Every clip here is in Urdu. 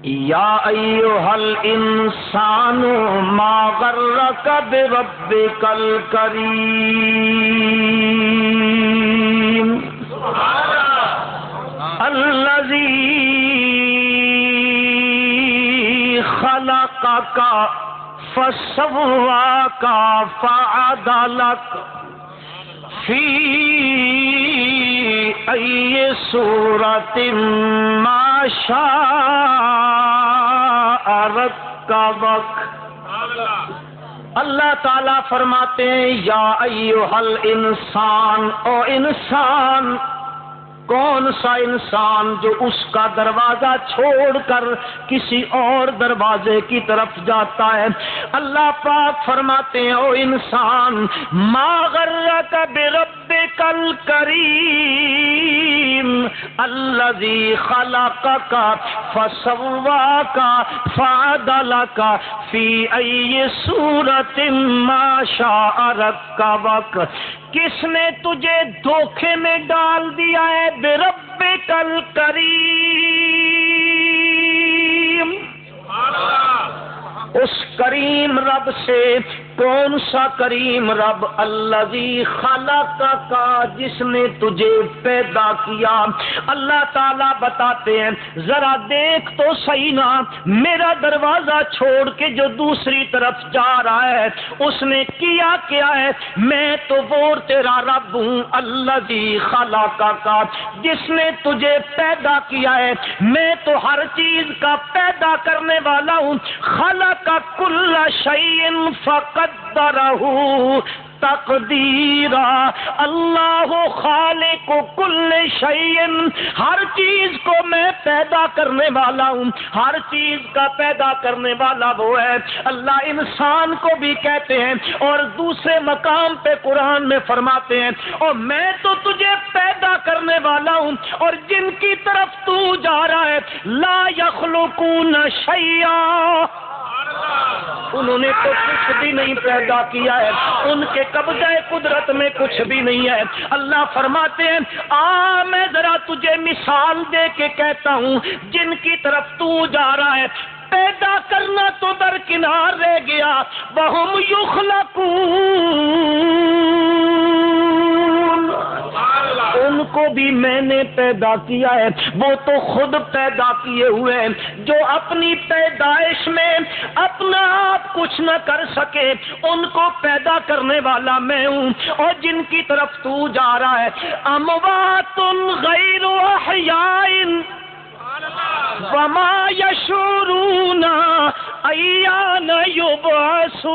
یا ایھا الانسان ما غرک بربک الکریم الذی خلقک فسواک فعدلک فی ای صورت ما شاء رکبک۔ اللہ تعالیٰ فرماتے ہیں یا ایھا الانسان، او انسان، کون سا انسان جو اس کا دروازہ چھوڑ کر کسی اور دروازے کی طرف جاتا ہے۔ اللہ پاک فرماتے ہیں او انسان ما غرک بربک الکریم الذی خلقک فسواک فعدلک فی ای صورت ما شاء رکبک۔ کس نے تجھے دھوکے میں ڈال دیا ہے؟ بربک الکریم، اس کریم رب سے۔ کون سا کریم رب؟ الذی خلقک، جس نے تجھے پیدا کیا۔ اللہ تعالیٰ بتاتے ہیں ذرا دیکھ تو صحیح نا، میرا دروازہ چھوڑ کے جو دوسری طرف جا رہا ہے اس نے کیا کیا ہے؟ میں تو وہ تیرا رب ہوں الذی خلقک، جس نے تجھے پیدا کیا ہے۔ میں تو ہر چیز کا پیدا کرنے والا ہوں۔ خلق کل شیء فقدرہ تقدیرا، اللہ خالق کل شیء، ہر چیز کو میں پیدا کرنے والا ہوں۔ ہر چیز کا پیدا کرنے والا وہ ہے۔ اللہ انسان کو بھی کہتے ہیں اور دوسرے مقام پہ قرآن میں فرماتے ہیں اور میں تو تجھے پیدا کرنے والا ہوں، اور جن کی طرف تو جا رہا ہے لا یخلقون شیئا، انہوں نے تو کچھ بھی نہیں پیدا کیا ہے، ان کے قبضہ قدرت میں کچھ بھی نہیں ہے۔ اللہ فرماتے ہیں میں ذرا تجھے مثال دے کے کہتا ہوں، جن کی طرف تو جا رہا ہے پیدا کرنا تو درکنار رہ گیا، وَهُمْ يُخْلَقُونَ، ان کو بھی میں نے پیدا کیا ہے، وہ تو خود پیدا کیے ہوئے ہیں، جو اپنی پیدائش میں اپنا آپ کچھ نہ کر سکے ان کو پیدا کرنے والا میں ہوں۔ اور جن کی طرف تو جا رہا ہے اموات غیر احیاء وما یشعرون ایان یبعثون۔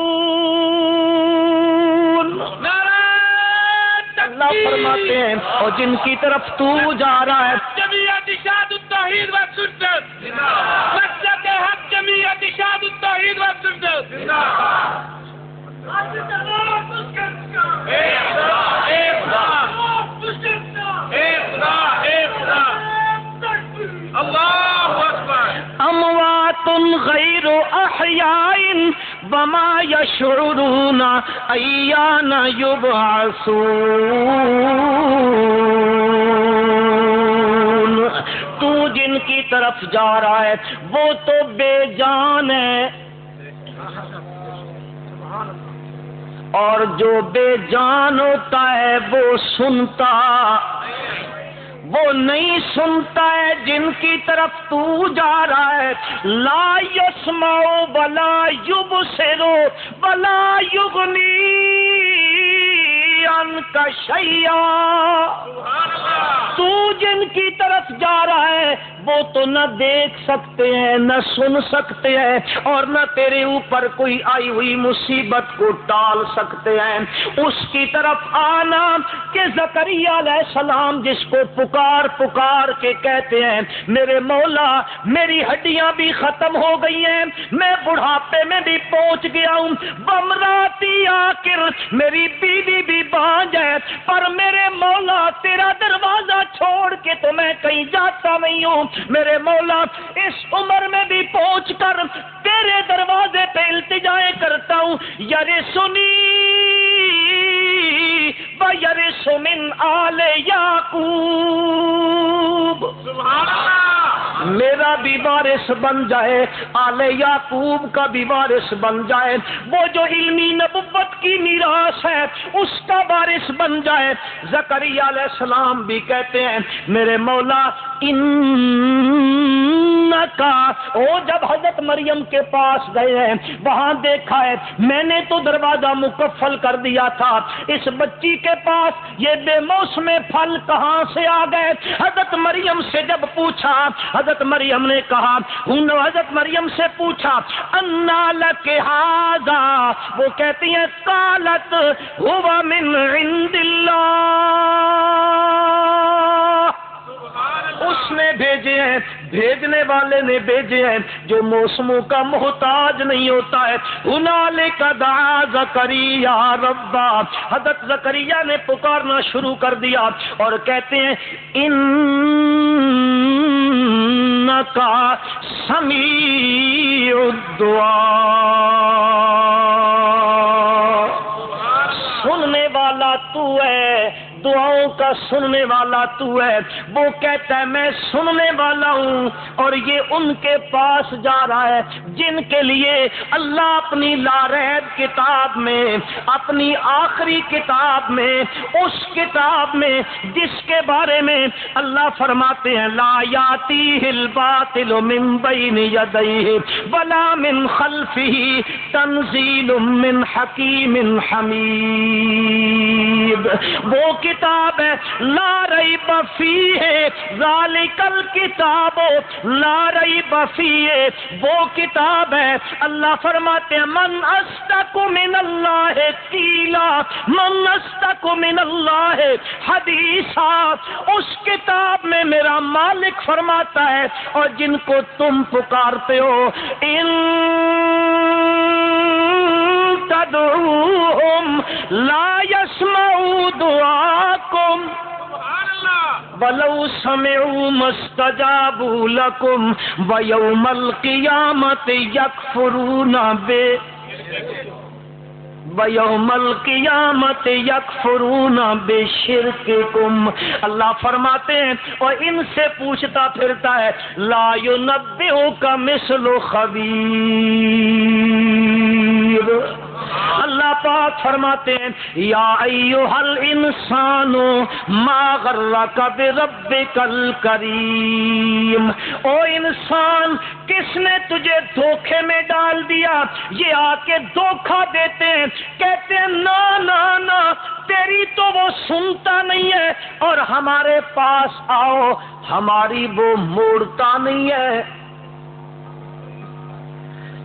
اللہ فرماتے ہیں اور جن کی طرف تو جا رہا ہے جمعیت اشاعت التوحید والسنت، مسلک حق جمعیت اشاعت التوحید والسنت، اموات غیر احیاء وما یشعرون ایان یبعثون۔ تو جن کی طرف جا رہا ہے وہ تو بے جان ہے، اور جو بے جان ہوتا ہے وہ سنتا، وہ نہیں سنتا ہے جن کی طرف تو جا رہا ہے۔ لا یسمع ولا یبصر ولا یغنی عنک شیئا۔ تو جن کی طرف جا رہا ہے وہ تو نہ دیکھ سکتے ہیں، نہ سن سکتے ہیں، اور نہ تیرے اوپر کوئی آئی ہوئی مصیبت کو ٹال سکتے ہیں۔ اس کی طرف آنا کہ زکریا علیہ السلام جس کو پکار پکار کے کہتے ہیں میرے مولا میری ہڈیاں بھی ختم ہو گئی ہیں، میں بڑھاپے میں بھی پہنچ گیا ہوں، بمراتی آخر میری بیوی بھی بانجھ ہے، پر میرے مولا تیرا دروازہ چھوڑ کے تو میں کہیں جاتا نہیں ہوں۔ میرے مولا اس عمر میں بھی پہنچ کر تیرے دروازے پہ التجائیں کرتا ہوں، یرثنی وَيَرِثُ مِنْ آلِ یعقوب۔ سبحان اللہ۔ میرا بھی وارث بن جائے، آل یعقوب کا بھی وارث بن جائے، وہ جو علمی نبوت کی میراث ہے اس کا وارث بن جائے۔ زکریا علیہ السلام بھی کہتے ہیں میرے مولا انکا، وہ جب حضرت مریم کے پاس گئے ہیں وہاں دیکھا ہے میں نے تو دروازہ مکفل کر دیا تھا، اس بچی کے پاس یہ بے موسم پھل کہاں سے آ گئے؟ حضرت مریم سے جب پوچھا، حضرت مریم نے کہا، حضرت مریم سے پوچھا انا لک ھذا، وہ کہتی ہیں قالت ھو من عند اللہ، اس نے بھیجے ہیں، بھیجنے والے نے بھیجے ہیں جو موسموں کا محتاج نہیں ہوتا ہے۔ ہنالک دعا زکریا ربا، حضرت زکریا نے پکارنا شروع کر دیا اور کہتے ہیں انکا سمیع الدعاء، سننے والا تو ہے، دعاؤں کا سننے والا تو ہے۔ وہ کہتا ہے میں سننے والا ہوں، اور یہ ان کے پاس جا رہا ہے جن کے لیے اللہ اپنی لاریب کتاب میں، اپنی آخری کتاب میں، اس کتاب میں جس کے بارے میں اللہ فرماتے ہیں لا یاتیہ الباطل من بین یدیہ ولا من خلفہ تنزیل من حکیم حمید، وہ کتاب ہے لا ریب فیہ، ذالک الکتاب لا ریب فیہ، وہ کتاب ہے اللہ فرماتے ہیں من اصدق من اللہ قیلا، من اصدق من اللہ حدیثا، اس کتاب میں میرا مالک فرماتا ہے اور جن کو تم پکارتے ہو ان تدعوہم لا يسمعوا دعاکم وَلَوْ سَمِعُوا مَا اسْتَجَابُوا لَكُمْ وَيَوْمَ الْقِيَامَةِ يَكْفُرُونَ وَيَوْمَ الْقِيَامَةِ يَكْفُرُونَ بِشِرْكِكُمْ، اللہ فرماتے ہیں اور ان سے پوچھتا پھرتا ہے لا يُنَبِّئُكَ مِثْلُ خَبِيرٍ، اللہ پاک فرماتے ہیں یا ایھا الانسان ما غرک بربک الکریم، او انسان کس نے تجھے دھوکے میں ڈال دیا؟ یہ آ کے دھوکہ دیتے ہیں، کہتے ہیں نا نا نا تیری تو وہ سنتا نہیں ہے، اور ہمارے پاس آؤ ہماری وہ موڑتا نہیں ہے،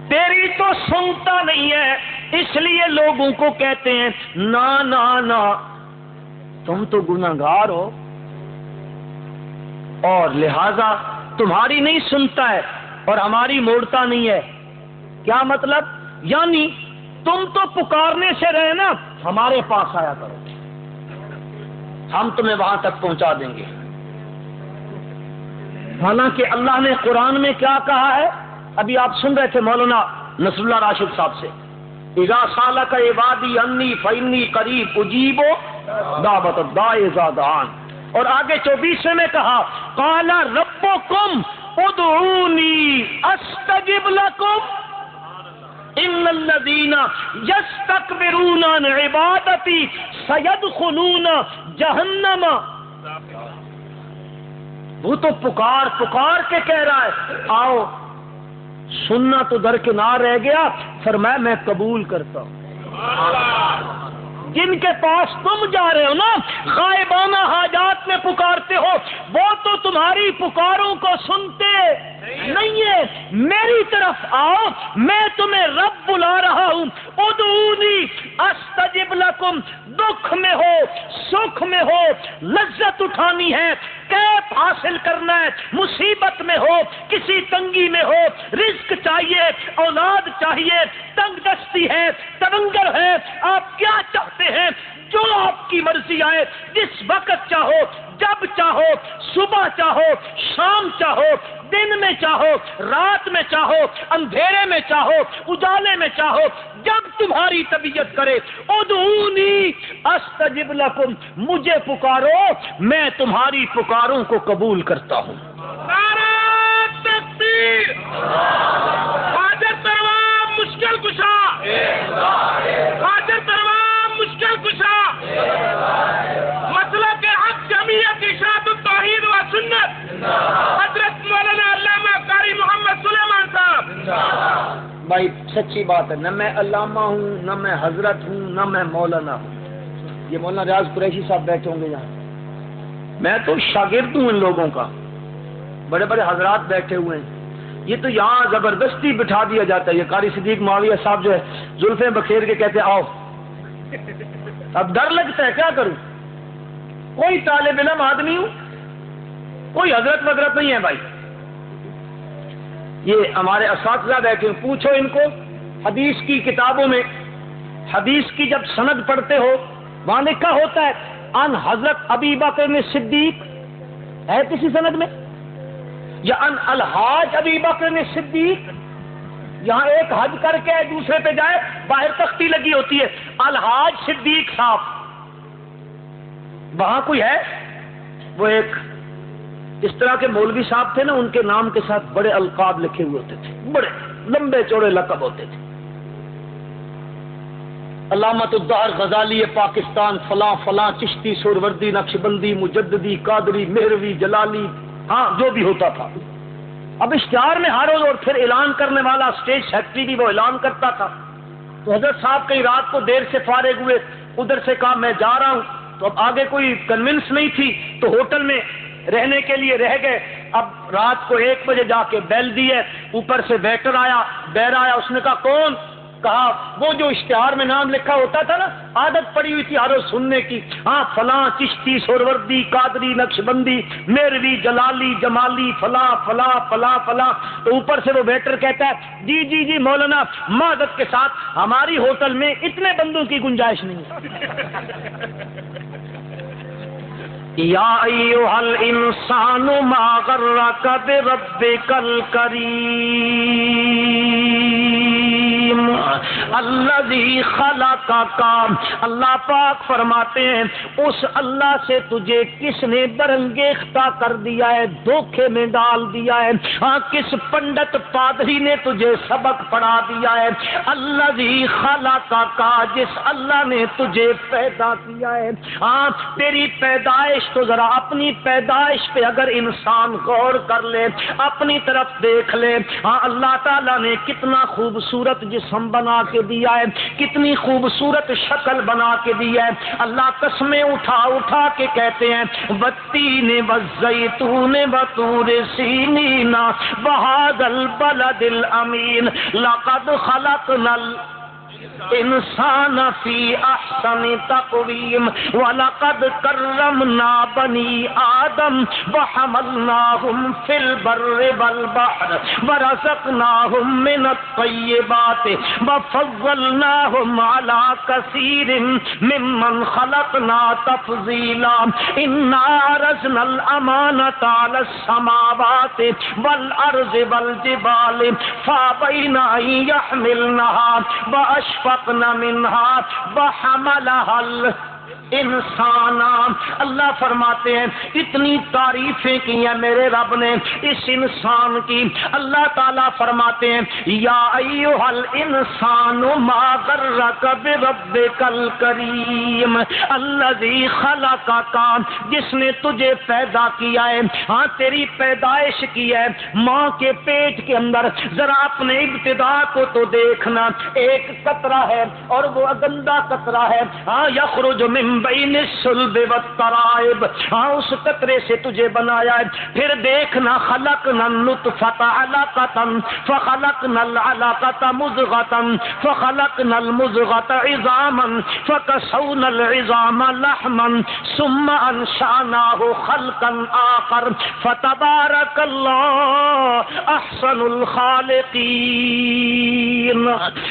تیری تو سنتا نہیں ہے، اس لیے لوگوں کو کہتے ہیں نا نا نا تم تو گناہگار ہو اور لہذا تمہاری نہیں سنتا ہے اور ہماری موڑتا نہیں ہے۔ کیا مطلب؟ یعنی تم تو پکارنے سے رہے نا، ہمارے پاس آیا کرو، ہم تمہیں وہاں تک پہنچا دیں گے۔ حالانکہ اللہ نے قرآن میں کیا کہا ہے؟ ابھی آپ سن رہے تھے مولانا نصر اللہ راشد صاحب سے، اذا سالک عبادی انی فانی قریب اجیب دعوت الداع اذا دعان، اور آگے 24 میں کہا قال ربکم ادعونی استجب لکم ان الذین یستکبرون عن عبادتی سیدخلون جہنم، وہ تو پکار پکار کے کہہ رہا ہے آؤ، سننا تو درکنار رہ گیا، فرمایا میں قبول کرتا ہوں۔ جن کے پاس تم جا رہے ہو نا، غائبانہ حاجات میں پکارتے ہو، وہ تو تمہاری پکاروں کو سنتے نہیں ہے، میری طرف آؤ، میں تمہیں رب بلا رہا ہوں، ادعونی استجب لکم، دکھ میں ہو سکھ میں ہو، لذت اٹھانی ہے، کیف حاصل کرنا ہے، مصیبت میں ہو، کسی تنگی میں ہو، رزق چاہیے، اولاد چاہیے، تنگ دستی ہے، تبنگر ہے، آپ کیا چاہتے ہیں؟ جو آپ کی مرضی آئے، جس وقت چاہو، جب چاہو، صبح چاہو، شام چاہو، دن میں چاہو، رات میں چاہو، اندھیرے میں چاہو، اجالے میں چاہو، جب تمہاری طبیعت کرے، ادعونی استجب لکم، مجھے پکارو، میں تمہاری پکاروں کو قبول کرتا ہوں۔ نعرہ بھائی سچی بات ہے، نہ میں علامہ ہوں، نہ میں حضرت ہوں، نہ میں مولانا ہوں۔ یہ مولانا ریاض قریشی صاحب بیٹھے ہوں گے یہاں، میں تو شاگرد ہوں ان لوگوں کا، بڑے بڑے حضرات بیٹھے ہوئے ہیں، یہ تو یہاں زبردستی بٹھا دیا جاتا ہے۔ یہ قاری صدیق معاویہ صاحب جو ہے زلفیں بکھیر کے کہتے ہیں آؤ، اب ڈر لگتا ہے کیا کروں، کوئی طالب علم آدمی ہوں، کوئی حضرت مدرت نہیں ہے بھائی۔ یہ ہمارے اساتذہ بیٹھے ہیں، پوچھو ان کو، حدیث کی کتابوں میں حدیث کی جب سند پڑھتے ہو وہاں لکھا ہوتا ہے ان حضرت ابی بکر صدیق، ہے کسی سند میں؟ یا ان الحاج ابی بکر صدیق، یہاں ایک حج کر کے دوسرے پہ جائے، باہر تختی لگی ہوتی ہے الحاج صدیق صاحب، وہاں کوئی ہے؟ وہ ایک اس طرح کے مولوی صاحب تھے نا، ان کے نام کے ساتھ بڑے القاب لکھے ہوئے ہوتے تھے، بڑے لمبے چوڑے لقب ہوتے تھے، علامت الدہر غزالی پاکستان، فلاں فلاں، چشتی، سہروردی، نقشبندی، مجددی، قادری، مہروی، جلالی، ہاں جو بھی ہوتا تھا۔ اب اشتہار میں ہر روز، اور پھر اعلان کرنے والا اسٹیج سیکرٹری بھی وہ اعلان کرتا تھا، تو حضرت صاحب کئی رات کو دیر سے فارغ ہوئے، ادھر سے کہا میں جا رہا ہوں، تو اب آگے کوئی کنونس نہیں تھی تو ہوٹل میں رہنے کے لیے رہ گئے۔ اب رات کو 1 بجے جا کے بیل دی ہے، اوپر سے ویٹر آیا، بیر آیا، اس نے کہا کون؟ کہا وہ جو اشتہار میں نام لکھا ہوتا تھا نا، عادت پڑی ہوئی تھی ہر روز سننے کی، ہاں فلاں چشتی، سہروردی، قادری، نقشبندی، مہروی، جلالی، جمالی، فلاں فلاں فلاں فلاں، تو اوپر سے وہ ویٹر کہتا ہے جی جی جی مولانا معذرت کے ساتھ ہماری ہوٹل میں اتنے بندوں کی گنجائش نہیں ہے۔ یا ایھا الانسان ما غرک بربک الکریم الذی خلقک، اللہ پاک فرماتے ہیں اس اللہ سے تجھے کس نے برانگیختہ کر دیا ہے، دھوکے میں ڈال دیا ہے، ہاں کس پنڈت پادری نے تجھے سبق پڑھا دیا ہے، الذی خلقک، جس اللہ نے تجھے پیدا کیا ہے۔ ہاں تیری پیدائش تو ذرا اپنی پیدائش پہ اگر انسان غور کر لے، اپنی طرف دیکھ لے، ہاں اللہ تعالیٰ نے کتنا خوبصورت جسم بنا کے دیا ہے، کتنی خوبصورت شکل بنا کے دی ہے۔ اللہ قسمیں اٹھا اٹھا کے کہتے ہیں والتین والزیتون وطور سینین وھذا البلد الامین لقد خلقنا انسان فی احسن تقویم ولقد کرمنا بنی آدم وحملناہم فی البر والبحر ورزقناہم من الطیبات وفضلناہم علی کثیر ممن خلقنا تفضیلا انا عرضنا الامانۃ علی السماوات والارض والجبال فابین ان یحملنها واشفقن منها وحملها انسان۔ اللہ فرماتے ہیں اتنی تعریفیں کی ہیں میرے رب نے اس انسان کی۔ اللہ تعالیٰ فرماتے ہیں یا ایھا الانسان ما غرک بربک الکریم الذی خلقک، جس نے تجھے پیدا کیا ہے، ہاں تیری پیدائش کی ہے ماں کے پیٹ کے اندر، ذرا اپنے ابتدا کو تو دیکھنا، ایک قطرہ ہے اور وہ گندا قطرہ ہے، ہاں یخرج من بین الصلب والترائب، ہاں اس قطرے سے تجھے بنایا ہے۔ پھر دیکھنا خلقنا النطفۃ علقۃ فخلقنا العلقۃ مضغۃ فخلقنا المضغۃ عظاما فکسونا العظام لحما ثم انشأناه خلقا آخر فتبارک اللہ احسن الخالقین۔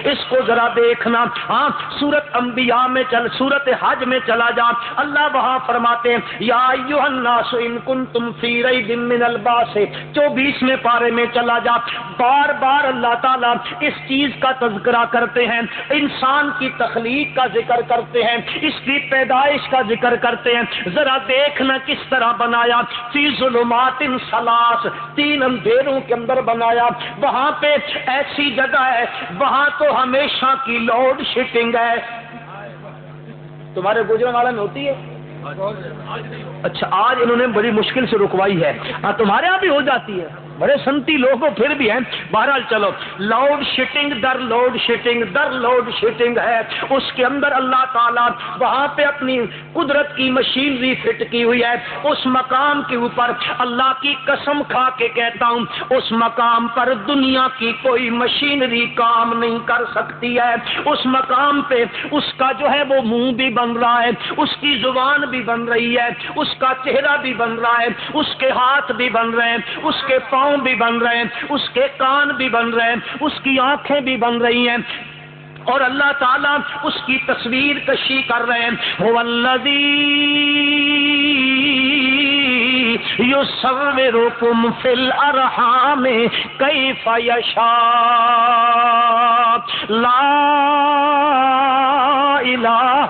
اس کو ذرا دیکھنا، ہاں سورۃ انبیاء میں چل، سورۃ حج میں چلا جا، اللہ وہاں فرماتے ہیں یا ایھا الناس ان کنتم فی ریب من البعث، 24ویں پارے میں چلا جا، بار بار اللہ تعالیٰ اس چیز کا تذکرہ کرتے ہیں، انسان کی تخلیق کا ذکر کرتے ہیں، اس کی پیدائش کا ذکر کرتے ہیں، ذرا دیکھنا کس طرح بنایا، فی ظلمات ثلاث، 3 اندھیروں کے اندر بنایا۔ وہاں پہ ایسی جگہ ہے وہاں تو ہمیشہ کی لوڈ شیڈنگ ہے، تمہارے گوجرانوالہ میں ہوتی ہے؟ اچھا آج انہوں نے بڑی مشکل سے رکوائی ہے، ہاں تمہارے یہاں بھی ہو جاتی ہے، بڑے سنتی لوگ پھر بھی ہیں. بہرحال چلو، لوڈ شیڈنگ در لوڈ شیڈنگ در لوڈ شیڈنگ ہے، اس کے اندر اللہ تعالیٰ وہاں پہ اپنی قدرت کی مشینری فٹ کی ہوئی ہے. اس مقام کے اوپر اللہ کی قسم کھا کے کہتا ہوں، اس مقام پر دنیا کی کوئی مشینری کام نہیں کر سکتی ہے. اس مقام پہ اس کا جو ہے وہ منہ بھی بن رہا ہے، اس کی زبان بھی بن رہی ہے، اس کا چہرہ بھی بن رہا ہے، اس کے ہاتھ بھی بن رہے ہیں، اس کے پاؤں بھی بن رہے ہیں، اس کے کان بھی بن رہے ہیں، اس کی آنکھیں بھی بن رہی ہیں، اور اللہ تعالیٰ اس کی تصویر کشی کر رہے ہیں. هو الذی یصورکم فی الارحام کیف یشاء لا الہ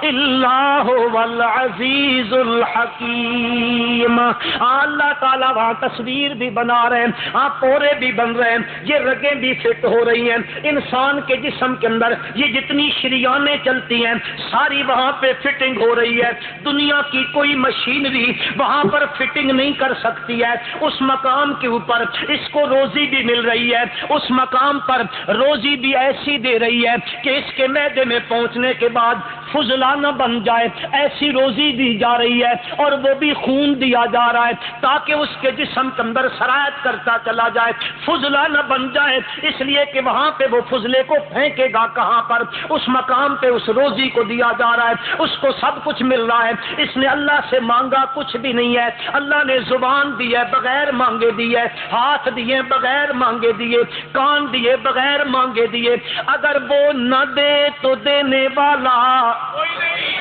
الا هو العزیز الحکیم. اللہ تعالیٰ وہاں تصویر بھی بنا رہے ہیں، پورے بھی بن رہے ہیں، یہ رگیں بھی فٹ ہو رہی ہیں. انسان کے جسم کے اندر یہ جتنی شریانیں چلتی ہیں ساری وہاں پہ فٹنگ ہو رہی ہے. دنیا کی کوئی مشینری وہاں پر فٹنگ نہیں کر سکتی ہے. اس مقام کے اوپر اس کو روزی بھی مل رہی ہے، اس مقام پر روزی بھی ایسی دے رہی ہے کہ اس کے معدے میں پہنچنے کے بعد فضلہ نہ بن جائے، ایسی روزی دی جا رہی ہے، اور وہ بھی خون دیا جا رہا ہے تاکہ اس کے جسم کے اندر سرایت کرتا چلا جائے، فضلہ نہ بن جائے. اس لیے کہ وہاں پہ وہ فضلے کو پھینکے گا کہاں پر؟ اس مقام پہ اس روزی کو دیا جا رہا ہے، اس کو سب کچھ مل رہا ہے. اس نے اللہ سے مانگا کچھ بھی نہیں ہے. اللہ نے زبان دی ہے بغیر مانگے دی ہے، ہاتھ دیے بغیر مانگے دیے، کان دیے بغیر مانگے دیے. اگر وہ نہ دے تو دینے والا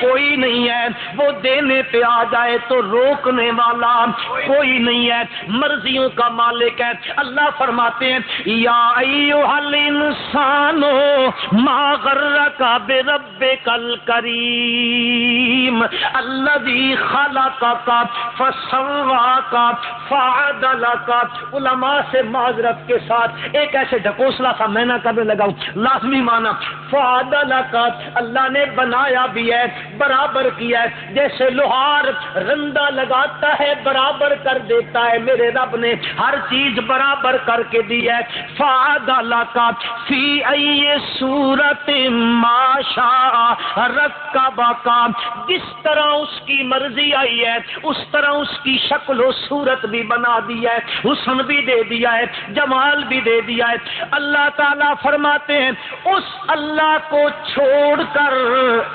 کوئی نہیں ہے، وہ دینے پہ آ جائے تو روکنے والا کوئی نہیں ہے. مرضیوں کا مالک ہے. اللہ فرماتے ہیں یا ایھا الانسان ما غرک بربک الکریم الذی خلقک فسواک فعدلک. علماء سے معذرت کے ساتھ ایک ایسے ڈھکوسلا سا میں نہ کرنے لگا ہوں، لازمی معنی فعدلک، اللہ نے بنایا بھی ہے، برابر کیا ہے. جیسے لوہار رندہ لگاتا ہے برابر کر دیتا ہے، میرے رب نے ہر چیز برابر کر کے دی ہے. فعدلک فی ای صورت ما شاء رکبک، جس طرح اس کی مرضی آئی ہے اس طرح اس کی شکل و صورت بھی بنا دی ہے، حسن بھی دے دیا ہے، جمال بھی دے دیا ہے. اللہ تعالیٰ فرماتے ہیں اس اللہ کو چھوڑ کر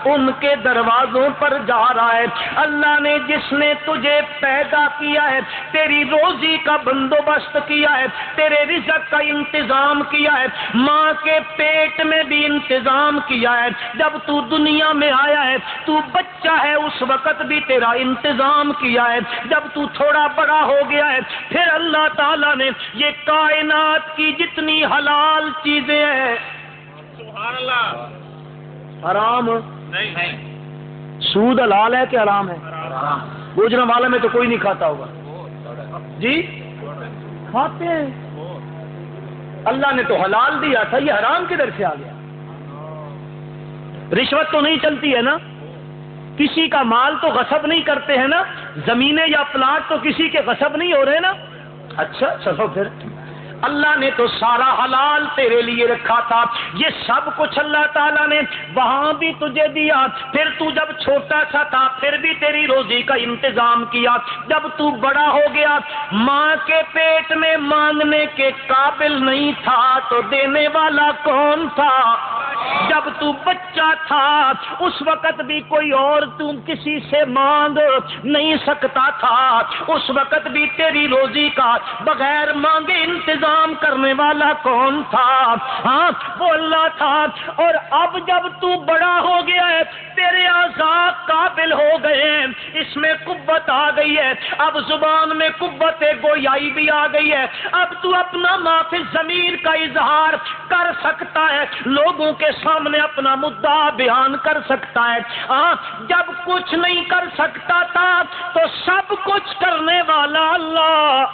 ان کے دروازوں پر جا رہا ہے. اللہ نے جس نے تجھے پیدا کیا ہے، تیری روزی کا بندوبست کیا ہے، تیرے رزق کا انتظام کیا ہے، ماں کے پیٹ میں بھی انتظام کیا ہے. جب تو دنیا میں آیا ہے تو بچہ ہے اس وقت بھی تیرا انتظام کیا ہے. جب تو تھوڑا بڑا ہو گیا ہے پھر اللہ تعالیٰ نے یہ کائنات کی جتنی حلال چیزیں ہیں، سبحان اللہ، حرام نہیں، سود حلال ہے کہ حرام ہے؟ گوجرا والا میں تو کوئی نہیں کھاتا ہوگا جی، کھاتے ہیں. اللہ نے تو حلال دیا تھا، یہ حرام کدھر سے آ گیا؟ رشوت تو نہیں چلتی ہے نا، کسی کا مال تو غصب نہیں کرتے ہیں نا، زمینیں یا پلاٹ تو کسی کے غصب نہیں ہو رہے نا. اچھا چلو پھر اللہ نے تو سارا حلال تیرے لیے رکھا تھا. یہ سب کچھ اللہ تعالیٰ نے وہاں بھی تجھے دیا. پھر تو جب چھوٹا سا تھا پھر بھی تیری روزی کا انتظام کیا. جب تو بڑا ہو گیا ماں کے پیٹ میں مانگنے کے قابل نہیں تھا تو دینے والا کون تھا؟ جب تو بچہ تھا اس وقت بھی کوئی اور تو کسی سے مانگ نہیں سکتا تھا، اس وقت بھی تیری روزی کا بغیر مانگے انتظام کرنے والا کون تھا؟ ہاں وہ اللہ تھا. اور اب جب تو بڑا ہو گیا ہے تیرے اعضاء قابل ہو گئے ہیں، اس میں قوت آ گئی ہے، اب زبان میں قوت گویائی بھی آ گئی ہے، اب تو اپنا ما فی الضمیر کا اظہار کر سکتا ہے، لوگوں کے سامنے اپنا مدعا بیان کر سکتا ہے. جب کچھ نہیں کر سکتا تھا تو سب کچھ کرنے والا اللہ.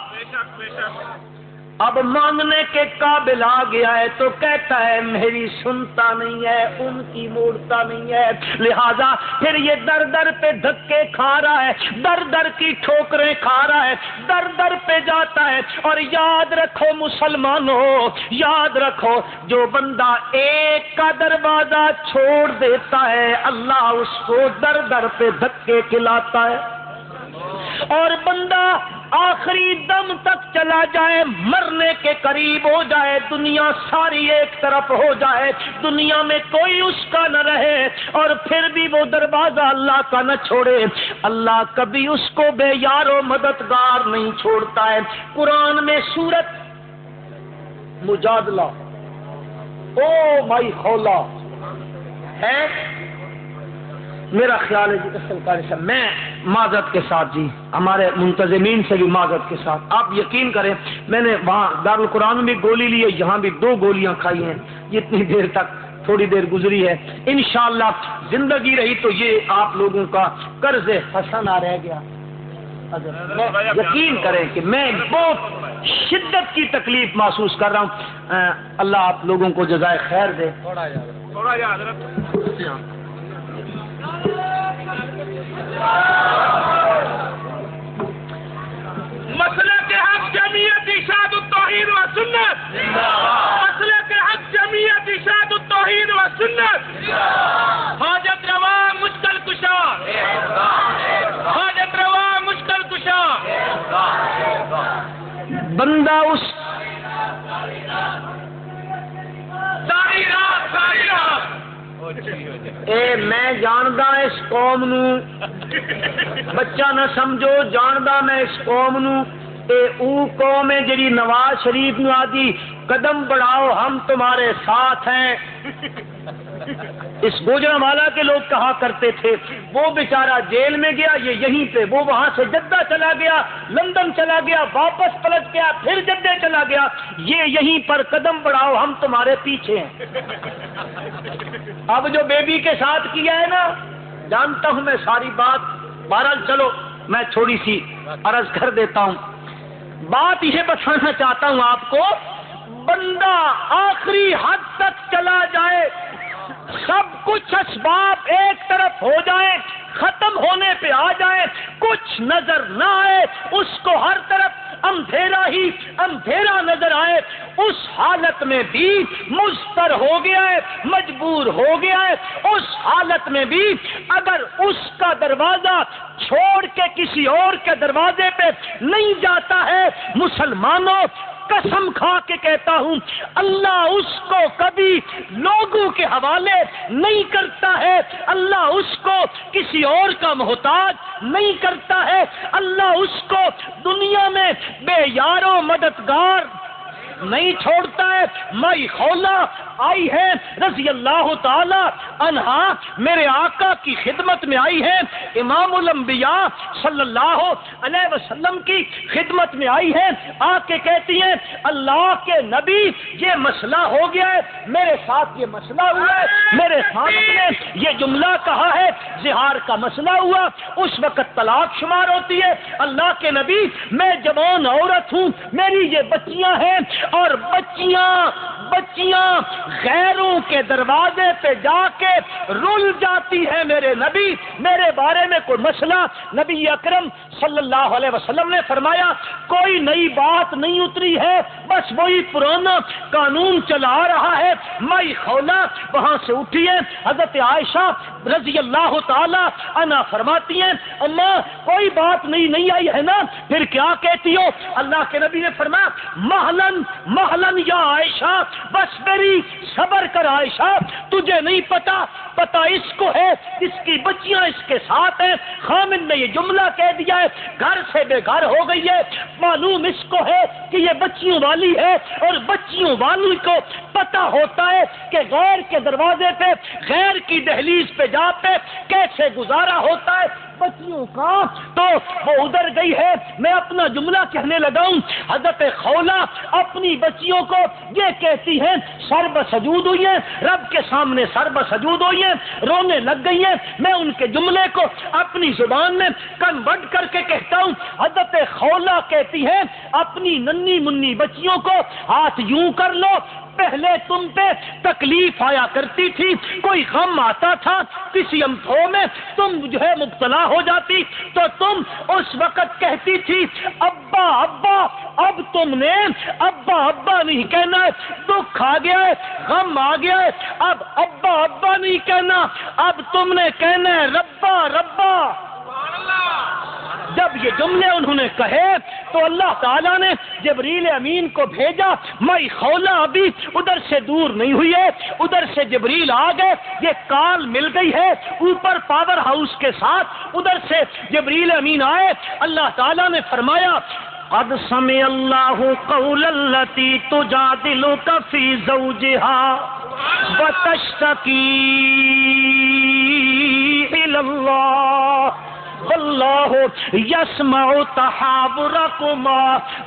اب مانگنے کے قابل آ گیا ہے تو کہتا ہے میری سنتا نہیں ہے، ان کی موڑتا نہیں ہے، لہذا پھر یہ در در پہ دھکے کھا رہا ہے، در در کی ٹھوکریں کھا رہا ہے، در در پہ جاتا ہے۔ اور یاد رکھو مسلمانوں، یاد رکھو، جو بندہ ایک کا دروازہ چھوڑ دیتا ہے اللہ اس کو در در پہ دھکے کھلاتا ہے، اور بندہ آخری دم تک چلا جائے، مرنے کے قریب ہو جائے، دنیا ساری ایک طرف ہو جائے، دنیا میں کوئی اس کا نہ رہے، اور پھر بھی وہ دروازہ اللہ کا نہ چھوڑے، اللہ کبھی اس کو بے یار و مددگار نہیں چھوڑتا ہے۔ قرآن میں سورت مجادلہ او مائی خولا ہے، میرا خیال ہے جی اصل قاری صاحب، میں معذرت کے ساتھ جی ہمارے منتظمین سے بھی معذرت کے ساتھ، آپ یقین کریں میں نے وہاں دارالقرآن میں بھی گولی لی ہے، یہاں بھی 2 گولیاں کھائی ہیں، جتنی دیر تک تھوڑی دیر گزری ہے، انشاءاللہ زندگی رہی تو یہ آپ لوگوں کا قرض حسنہ رہ گیا۔ یقین کریں کہ میں بہت شدت کی تکلیف محسوس کر رہا ہوں، اللہ آپ لوگوں کو جزائے خیر دے۔ تھوڑا جا حضرت مسلک حق جمعیت ارشاد التوحید و سنت، مسلک حق جمعیت ارشاد التوحید و سنت، حاجت روا مشکل کشا، حاجت روا مشکل کشا، بندہ اس ساری رات ساری رات اے میں جاندا اس قوم نو، بچہ نہ سمجھو، جاندا میں اس قوم نو، اے او قوم ہے جڑی نواز شریف نو آدھی قدم بڑھاؤ ہم تمہارے ساتھ ہیں۔ اس گوجرانوالا کے لوگ کہا کرتے تھے، وہ بیچارہ جیل میں گیا، یہ یہیں پہ، وہ وہاں سے جدہ چلا گیا، لندن چلا گیا، واپس پلٹ گیا، پھر جدہ چلا گیا، یہ یہیں پر قدم بڑھاؤ ہم تمہارے پیچھے ہیں۔ اب جو بیبی کے ساتھ کیا ہے نا، جانتا ہوں میں ساری بات، بہرحال چلو میں تھوڑی سی عرض کر دیتا ہوں، بات یہ بتانا چاہتا ہوں آپ کو، بندہ آخری حد تک چلا جائے، سب کچھ اسباب ایک طرف ہو جائے، ختم ہونے پہ آ جائے، کچھ نظر نہ آئے، اس کو ہر طرف اندھیرا ہی اندھیرا نظر آئے، اس حالت میں بھی مضطر ہو گیا ہے، مجبور ہو گیا ہے، اس حالت میں بھی اگر اس کا دروازہ چھوڑ کے کسی اور کے دروازے پہ نہیں جاتا ہے، مسلمانوں قسم کھا کے کہتا ہوں اللہ اس کو کبھی لوگوں کے حوالے نہیں کرتا ہے، اللہ اس کو کسی اور کا محتاج نہیں کرتا ہے، اللہ اس کو دنیا میں بے یار و مددگار نہیں چھوڑتا ہے۔ مائی خولا آئی ہے رضی اللہ تعالی عنہا، میرے آقا کی خدمت میں آئی ہے، امام الانبیاء صلی اللہ علیہ وسلم کی خدمت میں آئی ہے، آ کے کہتی ہیں اللہ کے نبی یہ مسئلہ ہو گیا ہے، میرے ساتھ یہ مسئلہ ہوا ہے، میرے ساتھ نے یہ جملہ کہا ہے، زہار کا مسئلہ ہوا، اس وقت طلاق شمار ہوتی ہے، اللہ کے نبی میں جوان عورت ہوں، میری یہ بچیاں ہیں، اور بچیاں غیروں کے دروازے پہ جا کے رل جاتی ہے، میرے نبی میرے بارے میں کوئی مسئلہ، نبی اکرم صلی اللہ علیہ وسلم نے فرمایا کوئی نئی بات نہیں اتری ہے، بس وہی پرانا قانون چلا رہا ہے۔ مائی خولا وہاں سے اٹھی ہے، حضرت عائشہ رضی اللہ تعالی عنہا فرماتی ہیں اماں کوئی بات نہیں آئی ہے نا، پھر کیا کہتی ہو؟ اللہ کے نبی نے فرمایا محلن یا عائشہ، بس میری صبر کر عائشہ، تجھے نہیں پتا اس کو ہے، اس کی بچیاں اس کے ساتھ ہیں، خامن نے یہ جملہ کہہ دیا ہے، گھر سے بے گھر ہو گئی ہے، معلوم اس کو ہے کہ یہ بچیوں والی ہے، اور بچیوں والی کو پتا ہوتا ہے کہ غیر کے دروازے پہ، غیر کی دہلیز پہ جا پہ کیسے گزارا ہوتا ہے، بچیوں کا تو وہ ادھر گئی ہے. میں اپنا جملہ کہنے لگا ہوں. حضرت خولہ اپنی بچیوں کو یہ کہتی ہے, سر بسجود ہوئی ہے, رب کے سامنے سر بسجود ہوئی ہے, رونے لگ گئی ہے. میں ان کے جملے کو اپنی زبان میں کنورٹ کر کے کہتا ہوں. حضرت خولہ کہتی ہے اپنی ننھی منی بچیوں کو ہاتھ یوں کر لو, پہلے تم پہ تکلیف آیا کرتی تھی, کوئی غم آتا تھا, کسی امتحان میں تم جو ہے مبتلا ہو جاتی تو تم اس وقت کہتی تھی ابا ابا. اب تم نے ابا ابا نہیں کہنا ہے, دکھ آ گیا ہے, غم آ گیا ہے, اب ابا ابا نہیں کہنا, اب تم نے کہنا ہے ربا ربا. جب یہ جملے انہوں نے کہے تو اللہ تعالیٰ نے جبریل امین کو بھیجا. میں خولہ ابھی ادھر سے دور نہیں ہوئی ہے, ادھر سے جبریل آ گئے, یہ کال مل گئی ہے اوپر پاور ہاؤس کے ساتھ, ادھر سے جبریل امین آئے. اللہ تعالیٰ نے فرمایا قد سمع اللہ قول التی تجادلک فی زوجها وتشتکی الی اللہ واللہ یسمع تحاورکما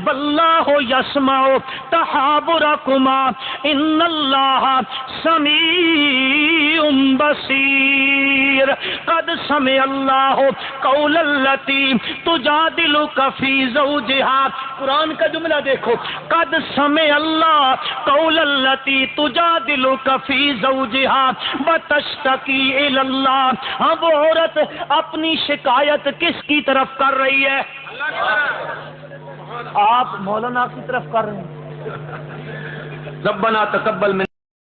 واللہ یسمع تحاورکما ان اللہ سمیع بصیر. قد سمع اللہ قول التی تجادلک فی زوجها. قرآن کا جملہ دیکھو, قد سمع اللہ قول التی تجادلک فی زوجها وتشتکی الی اللہ. ہاں وہ عورت اپنی شکایت کس کی طرف کر رہی ہے؟ آپ مولانا کی طرف کر رہے ہیں. ربنا تقبل من